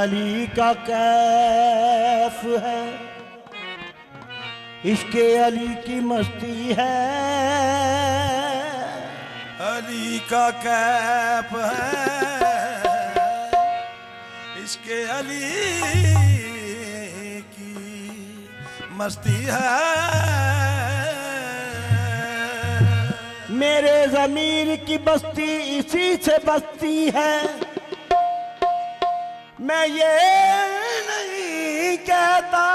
अली का कैफ है, इश्के अली की मस्ती है। अली का कैफ है, इश्के अली की मस्ती है। मेरे ज़मीर की बस्ती इसी से बसती है। मैं ये नहीं कहता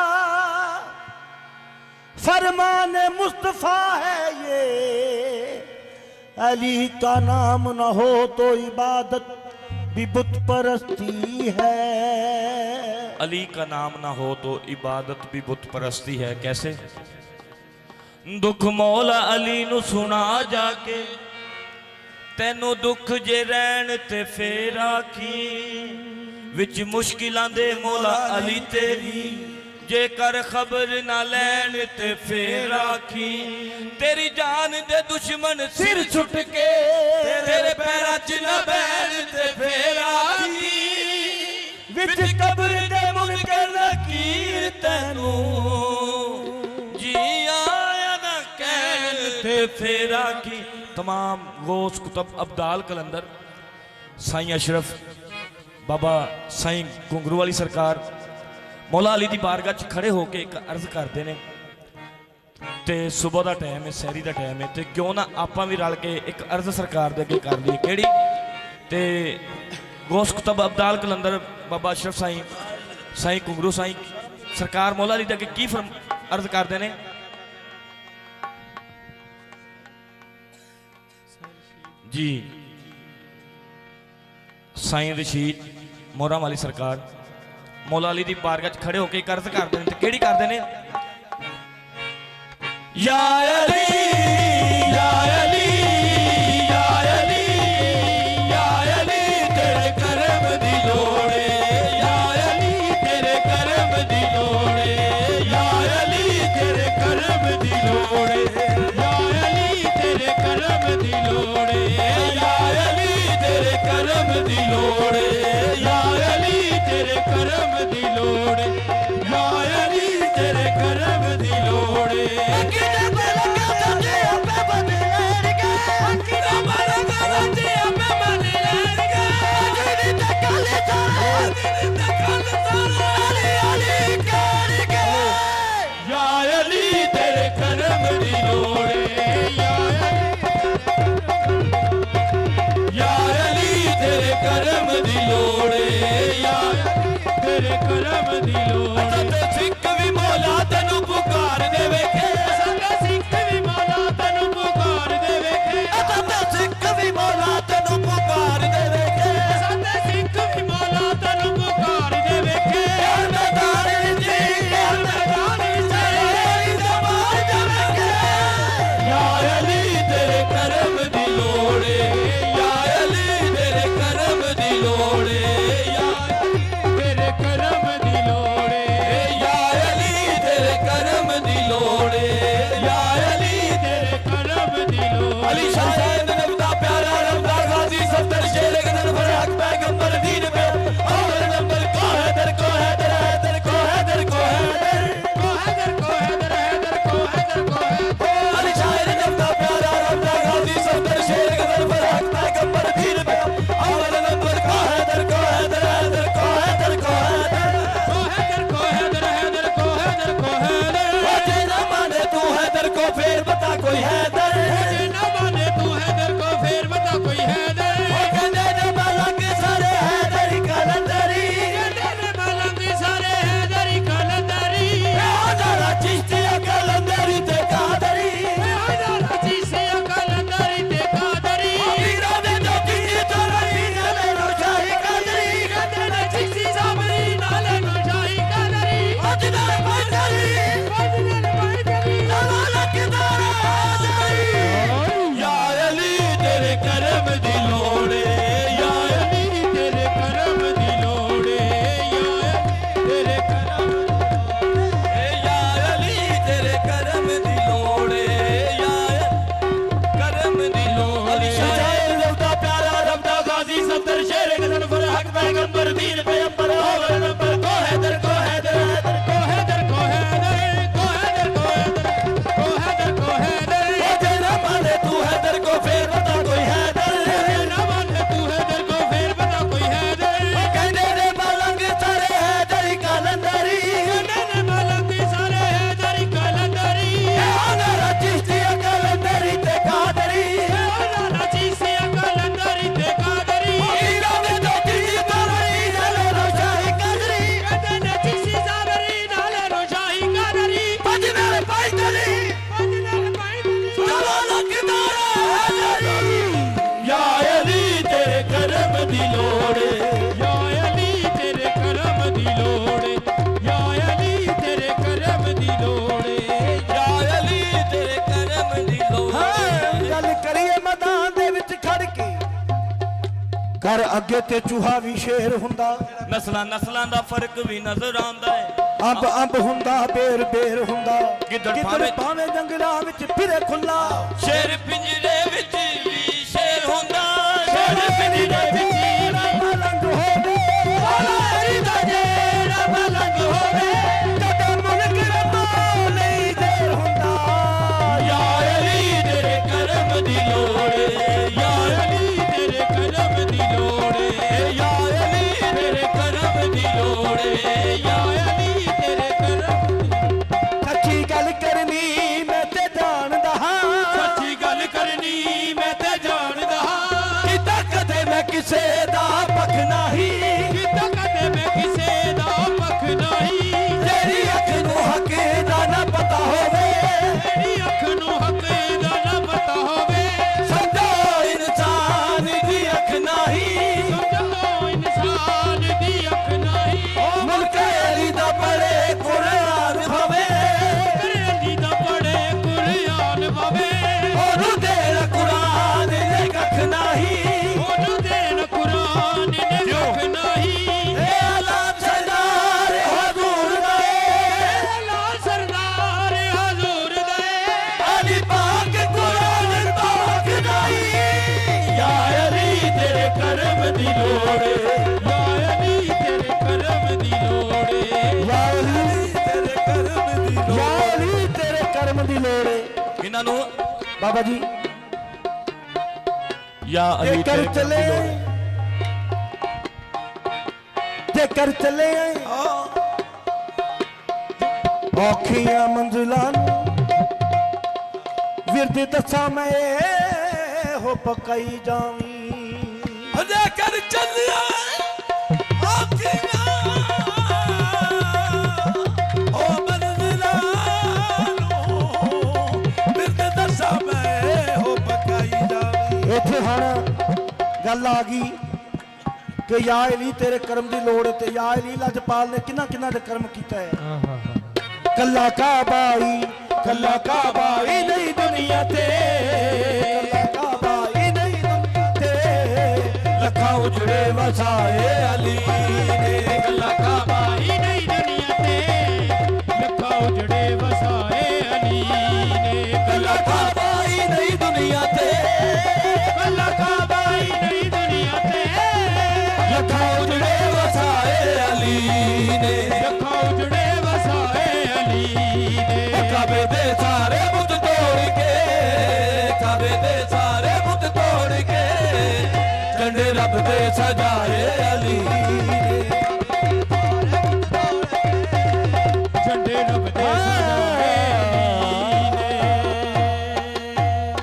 फरमान मुस्तफा है ये, अली का नाम न हो तो इबादत भी बुत परस्ती है। अली का नाम ना हो तो इबादत भी बुत परस्ती है। कैसे? दुख मौला अली नू सुना जाके, तैनू दुख जे रहन ते फेर आखी, विच मुश्किलां दे मौला अली तेरी, जे कर खबर ना लैन ते फेर आखी। तेरी जान दे दुश्मन सिर छुट के, तेरे पैरां च ना बैठ ते फेर आखी, विच कब्र दे मुनकर नकीर तैनू जी आया ना कहन ते फेर आखी। तमाम गौस कुतुब अब्दाल कलंदर साईं अशरफ बाबा साईं घुंगरू वाली सरकार मौला अली दी बारगाह च खड़े होके एक अर्ज करते हैं। तो सुबह का टाइम है, सहरी का टाइम है, तो क्यों ना आपां भी रल के एक अर्ज सरकार दे अगे कर लईए। किहड़ी? ते गौस कुतुब अब्दाल कलंदर बाबा अशरफ साईं साईं घुंगरू साईं सरकार मौला अली दे अगे की अर्ज करते हैं। जी साईं रशीद मोहरा वाली सरकार मौला अली दी बारगाह च खड़े होके एक अर्ज करते हैं। किहड़ी करते हैं? या अली या अली या अली या अली तेरे करम दी लोड़ है, या अली तेरे करम दी लोड़ है, या अली तेरे करम दी लोड़ है, या अली तेरे करम दी लोड़ है, या अली तेरे करम दी लोड़ है, या अली तेरे करम दी लोड़ है, या अली तेरे करम दी लोड़ है। ਕਰ ਅੱਗੇ ਤੇ ਚੂਹਾ ਵੀ ਸ਼ੇਰ ਹੁੰਦਾ, ਨਸਲਾਂ ਨਸਲਾਂ ਦਾ ਫਰਕ ਵੀ ਨਜ਼ਰ ਆਉਂਦਾ ਹੈ। ਅੰਬ ਅੰਬ ਹੁੰਦਾ, ਬੇਰ ਬੇਰ ਹੁੰਦਾ, ਗਿੱਦੜ ਗਿੱਦੜ ਭਾਵੇਂ ਜੰਗਲਾਂ ਵਿੱਚ ਫਿਰੇ ਖੁੱਲਾ। ਸ਼ੇਰ ਪਿੰਜਰੇ ਵਿੱਚ ਵੀ ਸ਼ੇਰ ਹੁੰਦਾ, ਸ਼ੇਰ ਪਿੰਜਰੇ ਵਿੱਚ ਮਲੰਗ ਹੋਵੇ ਵਾਲਾ ਦਾ ਜਿਹੜਾ ਮਲੰਗ ਹੋਵੇ, ਕਦੇ ਮੁਲਕ ਰੱਬਾ ਨਹੀਂ ਦੇਰ ਹੁੰਦਾ। ਯਾ ਅਲੀ ਤੇਰੇ ਕਰਮ ਦੀ ਲੋੜ ਏ, ਯਾ ਅਲੀ ਤੇਰੇ ਕਰਮ ਦੀ ਲੋੜ ਏ, ਯਾ ਅਲੀ ਤੇਰੇ ਕਰਮ ਦੀ ਲੋੜ ਏ, ਯਾ ਅਲੀ ਤੇਰੇ ਕਰਮ ਦੀ। ਸੱਚੀ ਗੱਲ ਕਰਨੀ ਮੈਂ ਤੇ ਜਾਣਦਾ ਹਾਂ, ਸੱਚੀ ਗੱਲ ਕਰਨੀ ਮੈਂ ਤੇ ਜਾਣਦਾ ਹਾਂ, ਕਿਤਾ ਕਦੇ ਮੈਂ ਕਿਸੇ ਦਾ ਪੱਖ ਨਹੀਂ, ਕਿਤਾ ਕਦੇ ਮੈਂ ਕਿਸੇ ਦਾ ਪੱਖ ਨਹੀਂ। ਤੇਰੀ ਅੱਖ ਨੂੰ ਹੱਕ ਦਾ ਨਾ ਪਤਾ ਹੋਵੇ, ਤੇਰੀ ਅੱਖ ਨੂੰ ਹੱਕ ਦਾ ਨਾ ਪਤਾ ਹੋਵੇ, ਸਮਝੋ ਇਨਸਾਨ ਦੀ ਅੱਖ ਨਹੀਂ, ਸਮਝੋ ਇਨਸਾਨ ਦੀ ਅੱਖ ਨਹੀਂ। ਮੁਲਕ ਅਲੀ ਦਾ ਪੜੇ ਕੁਰਾਨ ਹੋਵੇ, ਅਲੀ ਦਾ ਪੜੇ ਕੁਰਾਨ ਪਵੇ, ਉਹਨੂੰ ਦੇਣ ਕੁਰਾਨ ਨੇ ਕੱਖ ਨਹੀਂ, ਉਹਨੂੰ ਦੇਣ ਕੁਰਾਨ ਨੇ ਕੱਖ ਨਹੀਂ। ਏ ਆਲਾ ਸਰਦਾਰ ਹਜ਼ੂਰ ਦੇ, ਲਾ ਸਰਦਾਰ ਹਜ਼ੂਰ ਦੇ, ਅਲੀ ਪਾਕ ਕੁਰਾਨ ਪਾਕ ਨਹੀਂ। ਯਾ ਅਲੀ ਤੇਰੇ ਕਰਮ ਦੀ ਲੋੜ ਏ, ਯਾ ਅਲੀ ਤੇਰੇ ਕਰਮ ਦੀ ਲੋੜ ਏ, ਯਾ ਅਲੀ ਤੇਰੇ ਕਰਮ ਦੀ ਲੋੜ। ਯਾ ਅਲੀ ਤੇਰੇ ਕਰਮ ਦੀ ਲੋੜ ਏ। ਇਹਨਾਂ ਨੂੰ ਬਾਬਾ ਜੀ ਯਾ ਅਲੀ ਜੇਕਰ ਤੇਰੇ ਕਰਮ ਚਲੇ ਦੀ ਲੋੜ ਏ। ਜੇਕਰ ਚਲੇ ਔਖੀਆਂ ਮੰਜ਼ਿਲਾਂ ਨੂੰ ਵਿਰਦ ਦੱਸਾਂ ਮੈਂ ਹੋ ਪਕਾਈ ਜਾਵੀਂ। ਹਜੇ ਕਰ ਚੱਲਿਆ ਆਖੀਆਂ ਉਹ ਮੰਜ਼ਿਲਾਂ ਨੂੰ, ਬਿਰਦ ਦੱਸਾਂ ਮੈਂ ਹੋ ਪਕਾਈ ਜਾਵੀਂ। ਇੱਥੇ ਹੁਣ ਗੱਲ ਆ ਗਈ ਕਿ ਯਾ ਅਲੀ ਤੇਰੇ ਕਰਮ ਦੀ ਲੋੜ ਹੈ, ਤੇ ਯਾ ਅਲੀ ਲਜਪਾਲ ਨੇ ਕਿੰਨਾ ਕਿੰਨਾ ਦੇ ਕਰਮ ਕੀਤਾ ਹੈ। ਕੱਲਾ ਕਾਬਾਈ, ਕੱਲਾ ਕਾਬਾਈ ਨਹੀਂ ਦੁਨੀਆ ਤੇ, ਕੱਲਾ ਕਾਬਾਈ ਨਹੀਂ ਦੁਨੀਆ ਤੇ, ਲੱਖਾਂ ਉਜੜੇ ਵਸਾਏ ਅਲੀ ਨੇ। ਕੱਲਾ ਕਾਬਾ ਹੀ ਨਹੀਂ ਦੁਨੀਆ ਤੇ, ਲੱਖਾਂ ਉਜੜੇ ਵਸਾਏ ਅਲੀ ਨੇ। ਕੱਲਾ ਕਾਬਾਈ ਨਹੀਂ ਦੁਨੀਆ ਤੇ, ਕੱਲਾ ਕਾਬਾ ਹੀ ਨਹੀਂ ਦੁਨੀਆ ਤੇ, ਲੱਖਾਂ ਉਜੜੇ ਵਸਾਏ ਅਲੀ ਨੇ। ਲੱਖਾਂ ਉਜੜੇ ਵਸਾਏ ਅਲੀ ਨੇ। ਕਾਬੇ ਦੇ ਸਾਰੇ ਬੁੱਤ ਤੋੜ ਕੇ, ਕਾਬੇ ਦੇ ਸਾਰੇ ਬੁੱਤ ਤੋੜ ਕੇ, ਝੰਡੇ ਰੱਬ ਦੇ ਸਜਾਏ ਅਲੀ ਨੇ। ਝੰਡੇ ਰੱਬ ਦੇ ਸਜਾਏ